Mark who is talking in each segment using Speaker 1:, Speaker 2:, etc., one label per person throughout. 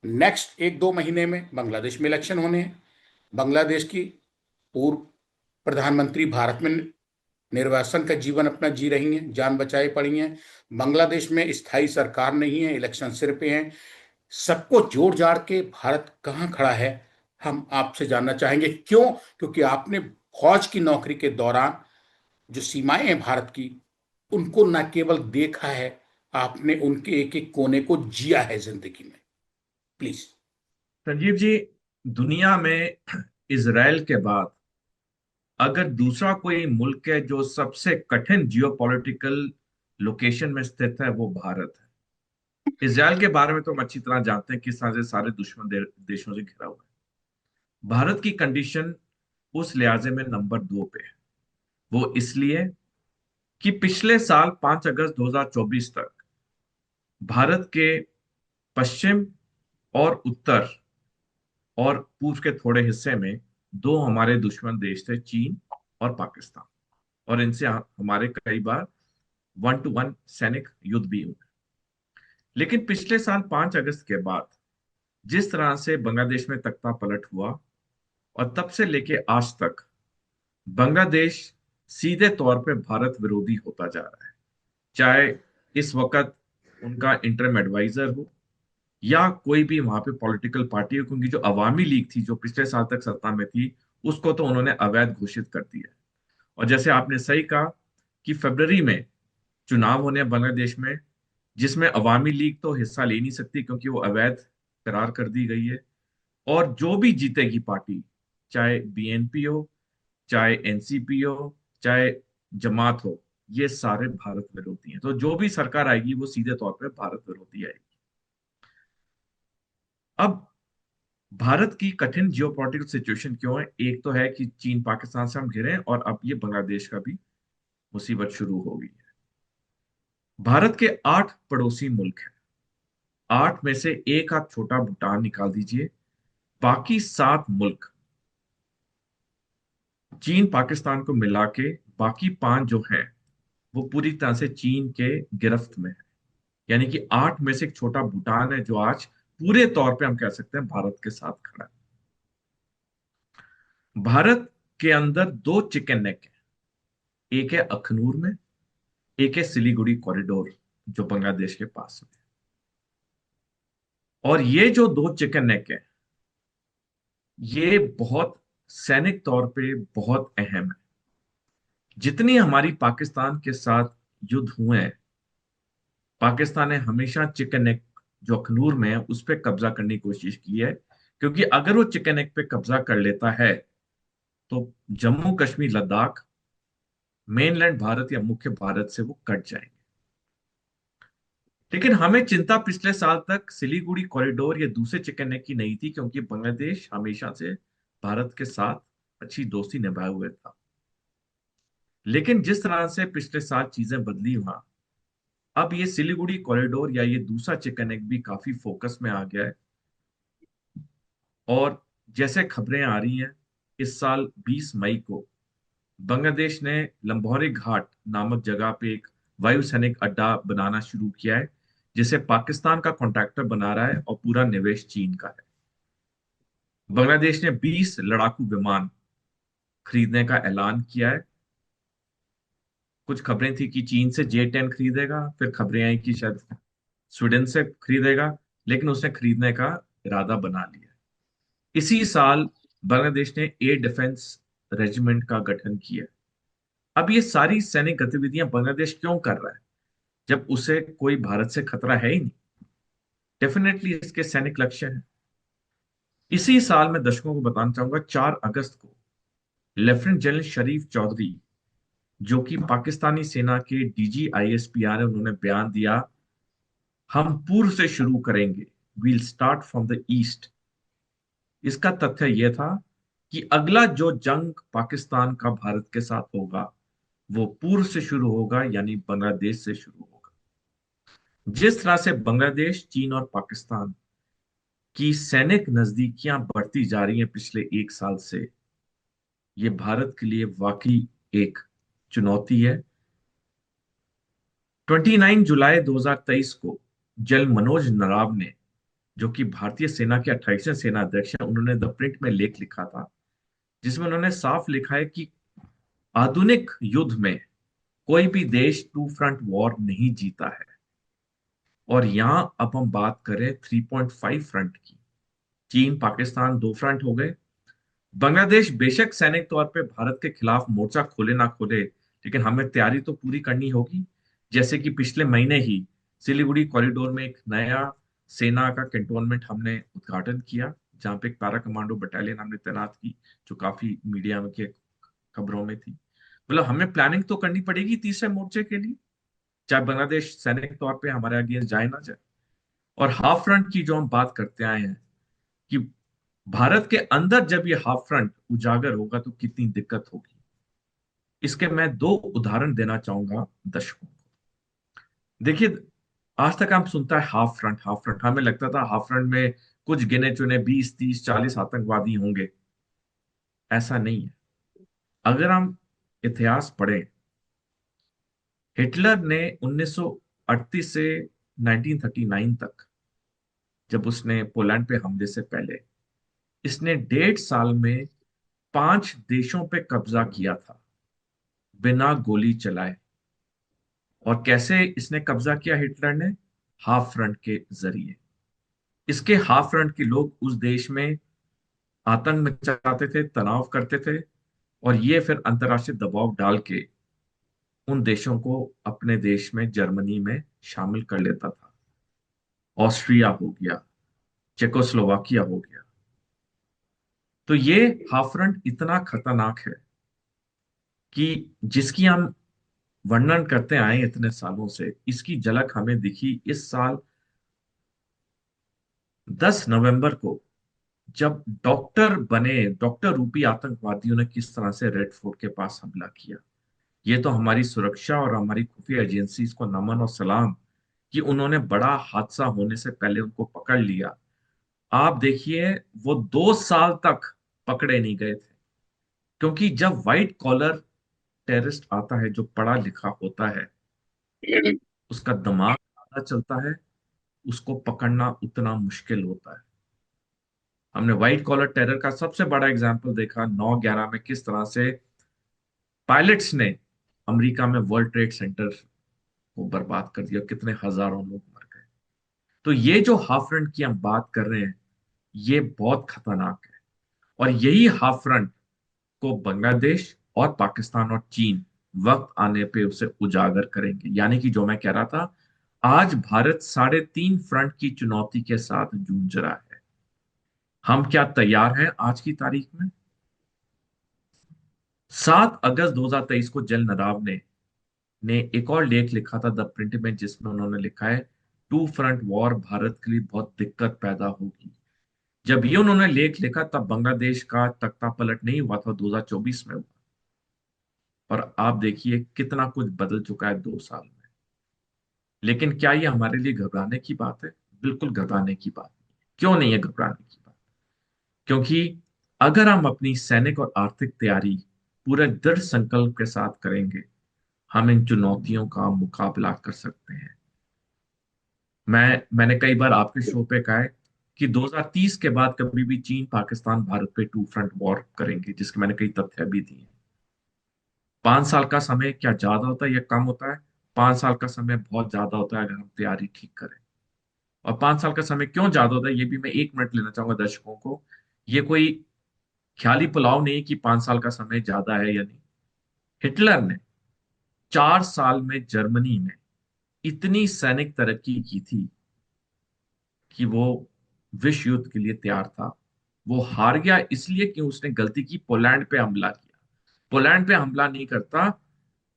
Speaker 1: Next 1-2 महीने में बांग्लादेश में इलेक्शन होने हैं। बांग्लादेश की पूर्व प्रधानमंत्री भारत में निर्वासन का जीवन अपना जी रही हैं, जान बचाए पड़ी हैं। बांग्लादेश में स्थायी सरकार नहीं है, इलेक्शन सिर पे हैं। सबको जोड़ जाड़ के भारत कहाँ खड़ा है, हम आपसे जानना चाहेंगे। क्यों? क्योंकि आपने फौज की नौकरी के दौरान जो सीमाएं हैं भारत की, उनको न केवल देखा है, आपने उनके एक एक कोने को जिया है जिंदगी में। प्लीज।
Speaker 2: संजीव जी, दुनिया में इजराइल के बाद अगर दूसरा कोई मुल्क है जो सबसे कठिन जियोपॉलिटिकल लोकेशन में स्थित है, वो भारत है। इजराइल के बारे में तो हम अच्छी तरह जानते हैं किस तरह से सारे दुश्मन देशों से घिरा हुआ है। भारत की कंडीशन उस लिहाजे में नंबर 2 पे है। वो इसलिए कि पिछले साल 5 अगस्त 2024 तक भारत के पश्चिम और उत्तर और पूर्व के थोड़े हिस्से में दो हमारे दुश्मन देश थे, चीन और पाकिस्तान। और इनसे हमारे कई बार 1-to-1 सैनिक युद्ध भी हुए। लेकिन पिछले साल 5 अगस्त के बाद जिस तरह से बांग्लादेश में तख्ता पलट हुआ, और तब से लेके आज तक बांग्लादेश सीधे तौर पे भारत विरोधी होता जा रहा है। चाहे इस वक्त उनका इंटरम एडवाइजर हो या कोई भी वहां पे पॉलिटिकल पार्टी हो, क्योंकि जो अवामी लीग थी जो पिछले साल तक सत्ता में थी, उसको तो उन्होंने अवैध घोषित कर दिया। और जैसे आपने सही कहा कि फरवरी में चुनाव होने हैं बांग्लादेश में, जिसमें अवामी लीग तो हिस्सा ले नहीं सकती क्योंकि वो अवैध करार कर दी गई है। और जो भी जीतेगी पार्टी, चाहे बीएनपी हो, चाहे एनसीपी हो, चाहे जमात हो, ये सारे भारत विरोधी हैं। तो जो भी सरकार आएगी वो सीधे तौर पे भारत विरोधी आएगी। अब भारत की कठिन जियोपॉलिटिकल सिचुएशन क्यों है? एक तो है कि चीन पाकिस्तान से हम घिरे हैं, और अब ये बांग्लादेश का भी मुसीबत शुरू हो गई है। भारत के 8 पड़ोसी मुल्क हैं। 8 में से एक आप छोटा भूटान निकाल दीजिए, बाकी 7 मुल्क चीन पाकिस्तान को मिला के, बाकी 5 जो हैं वो पूरी तरह से चीन के गिरफ्त में है। यानी कि 8 में से एक छोटा भूटान है जो आज पूरे तौर पे हम कह सकते हैं भारत के साथ खड़ा है। भारत के अंदर 2 चिकन नेक है। एक है अखनूर में, एक है सिलीगुड़ी कॉरिडोर जो बांग्लादेश के पास में है। और ये जो 2 चिकन नेक है, ये बहुत सैनिक तौर पे बहुत अहम है। जितनी हमारी पाकिस्तान के साथ युद्ध हुए हैं, पाकिस्तान ने हमेशा चिकन नेक जो अखनूर में है उस पर कब्जा करने की कोशिश की है। क्योंकि अगर वो चिकन नेक पे कब्जा कर लेता है तो जम्मू कश्मीर लद्दाख मेनलैंड भारत या मुख्य भारत से वो कट जाएंगे। लेकिन हमें चिंता पिछले साल तक सिलीगुड़ी कॉरिडोर या दूसरे चिकन नेक की नहीं थी, क्योंकि बांग्लादेश हमेशा से भारत के साथ अच्छी दोस्ती निभाए हुए था। लेकिन जिस तरह से पिछले साल चीजें बदली वहां, अब ये सिलीगुड़ी कॉरिडोर या ये दूसरा चिकन नेक भी काफी फोकस में आ गया है। और जैसे खबरें आ रही हैं, इस साल 20 मई को बांग्लादेश ने लंबोरे घाट नामक जगह पे एक वायुसैनिक अड्डा बनाना शुरू किया है, जिसे पाकिस्तान का कॉन्ट्रैक्टर बना रहा है और पूरा निवेश चीन का है। बांग्लादेश ने 20 लड़ाकू विमान खरीदने का ऐलान किया है। कुछ खबरें थी कि चीन से J-10 खरीदेगा, फिर खबरें आई कि शायद स्वीडन से खरीदेगा, लेकिन उसने खरीदने का इरादा बना लिया। इसी साल बांग्लादेश ने एयर डिफेंस रेजिमेंट का गठन किया। अब ये सारी सैनिक गतिविधियां बांग्लादेश क्यों कर रहा है जब उसे कोई भारत से खतरा है ही नहीं? डेफिनेटली इसके सैनिक लक्ष्य हैं। इसी साल मैं दर्शकों को बताना चाहूंगा, 4 अगस्त को लेफ्टिनेंट जनरल शरीफ चौधरी, जो कि पाकिस्तानी सेना के डीजी आईएसपीआर है, उन्होंने बयान दिया, हम पूर्व से शुरू करेंगे, we'll start from the east. इसका तथ्य यह था कि अगला जो जंग पाकिस्तान का भारत के साथ होगा वो पूर्व से शुरू होगा, यानी बांग्लादेश से शुरू होगा। जिस तरह से बांग्लादेश, चीन और पाकिस्तान की सैनिक नजदीकियां बढ़ती जा रही हैं पिछले 1 साल से, ये भारत के लिए वाकई एक चुनौती है। 29 जुलाई 2023 को जनरल मनोज नराव ने जो कि भारतीय सेना के 28वें सेना अध्यक्ष हैं, उन्होंने द प्रिंट में लेख लिखा था, जिसमें उन्होंने साफ लिखा है कि आधुनिक युद्ध में कोई भी देश टू फ्रंट वॉर नहीं जीता है। और यहां अब हम बात करें 3.5 फ्रंट की, चीन पाकिस्तान 2 फ्रंट हो गए। बांग्लादेश बेशक सैनिक तौर पे भारत के खिलाफ मोर्चा खोले ना खोले, लेकिन हमें तैयारी तो पूरी करनी होगी। जैसे कि पिछले महीने ही सिलीगुड़ी कॉरिडोर में एक नया सेना का कैंटोनमेंट हमने उद्घाटन किया, जहां पे एक पैरा कमांडो बटालियन हमने तैनात की, जो काफी मीडिया में के खबरों में थी। मतलब हमें प्लानिंग तो करनी पड़ेगी तीसरे मोर्चे के लिए, चाहे बांग्लादेश सैनिक तौर पे हमारे अगेंस्ट जाए ना जाए। और हाफ फ्रंट की जो हम बात करते आए हैं कि भारत के अंदर जब ये हाफ फ्रंट उजागर होगा तो कितनी दिक्कत होगी, इसके मैं 2 उदाहरण देना चाहूंगा दर्शकों को। देखिए, आज तक हम सुनता है हाफ फ्रंट हाफ फ्रंट, हमें लगता था हाफ फ्रंट में कुछ गिने चुने 20 30 40 आतंकवादी होंगे। ऐसा नहीं है। अगर हम इतिहास पढ़ें, हिटलर ने 1938 से 1939 तक, जब उसने पोलैंड पे हमले से पहले, इसने 1.5 साल में 5 देशों पे कब्जा किया था बिना गोली चलाए। और कैसे इसने कब्जा किया हिटलर ने? हाफ फ्रंट के जरिए। इसके हाफ फ्रंट के लोग उस देश में आतंक मचाते थे, तनाव करते थे, और ये फिर अंतर्राष्ट्रीय दबाव डाल के उन देशों को अपने देश में, जर्मनी में शामिल कर लेता था। ऑस्ट्रिया हो गया, चेकोस्लोवाकिया हो गया। तो ये हाफ फ्रंट इतना खतरनाक है कि जिसकी हम वर्णन करते आए इतने सालों से, इसकी झलक हमें दिखी इस साल 10 नवंबर को, जब डॉक्टर बने, डॉक्टर रूपी आतंकवादियों ने किस तरह से रेड फोर्ट के पास हमला किया। ये तो हमारी सुरक्षा और हमारी खुफिया एजेंसी को नमन और सलाम कि उन्होंने बड़ा हादसा होने से पहले उनको पकड़ लिया। आप देखिए, वो 2 साल तक पकड़े नहीं गए थे, क्योंकि जब व्हाइट कॉलर टेररिस्ट आता है जो पढ़ा लिखा होता है, उसका दिमाग ज्यादा चलता है, उसको पकड़ना उतना मुश्किल होता है। हमने व्हाइट कॉलर टेरर का सबसे बड़ा एग्जाम्पल देखा 9/11 में, किस तरह से पायलट्स ने अमेरिका में वर्ल्ड ट्रेड सेंटर को बर्बाद कर दिया, कितने हजारों लोग मर गए। तो ये जो हाफ फ्रंट की हम बात कर रहे हैं, ये बहुत खतरनाक है। और यही हाफ फ्रंट को बांग्लादेश और पाकिस्तान और चीन वक्त आने पे उसे उजागर करेंगे। यानी कि जो मैं कह रहा था, आज भारत 3.5 फ्रंट की चुनौती के साथ जूझ रहा है। हम क्या तैयार हैं आज की तारीख में? 7 अगस्त 2023 को जल नदाव ने एक और लेख लिखा था द प्रिंट में, जिसमें उन्होंने लिखा है, 2 फ्रंट वॉर भारत के लिए बहुत दिक्कत पैदा होगी। जब ये उन्होंने लेख लिखा तब बांग्लादेश का तख्ता पलट नहीं हुआ था, 2024 में हुआ। और आप देखिए कितना कुछ बदल चुका है 2 साल में। लेकिन क्या ये हमारे लिए घबराने की बात है? बिल्कुल घबराने की बात नहीं है। क्यों नहीं है घबराने की बात? क्योंकि अगर हम अपनी सैनिक और आर्थिक तैयारी पूरे दृढ़ संकल्प के साथ करेंगे, हम इन चुनौतियों का मुकाबला कर सकते हैं। मैंने कई बार आपके शो पे कहा है कि 2030 के बाद कभी भी चीन पाकिस्तान भारत पे 2 फ्रंट वॉर करेंगे, जिसके मैंने कई तथ्य भी दिए। 5 साल का समय क्या ज्यादा होता है या कम होता है? 5 साल का समय बहुत ज्यादा होता है अगर हम तैयारी ठीक करें। और 5 साल का समय क्यों ज्यादा होता है, ये भी मैं 1 मिनट लेना चाहूंगा दर्शकों को। ये कोई ख्याली पुलाव नहीं कि 5 साल का समय ज्यादा है या नहीं। हिटलर ने 4 साल में जर्मनी में इतनी सैनिक तरक्की की थी कि वो विश्व युद्ध के लिए तैयार था। वो हार गया इसलिए कि उसने गलती की, पोलैंड पे हमला किया। पोलैंड पे हमला नहीं करता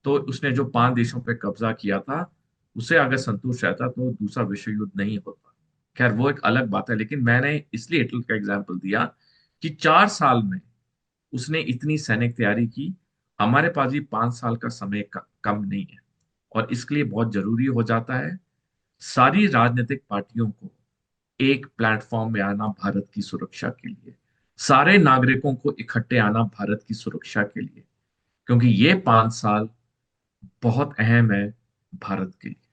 Speaker 2: तो उसने जो 5 देशों पे कब्जा किया था, उसे अगर संतुष्ट रहता तो दूसरा विश्व युद्ध नहीं होता। खैर वो एक अलग बात है, लेकिन मैंने इसलिए हिटलर का एग्जाम्पल दिया कि 4 साल में उसने इतनी सैनिक तैयारी की। हमारे पास भी 5 साल का समय कम नहीं है। और इसके लिए बहुत जरूरी हो जाता है सारी राजनीतिक पार्टियों को एक प्लेटफॉर्म में आना भारत की सुरक्षा के लिए, सारे नागरिकों को इकट्ठे आना भारत की सुरक्षा के लिए, क्योंकि ये 5 साल बहुत अहम है भारत के लिए।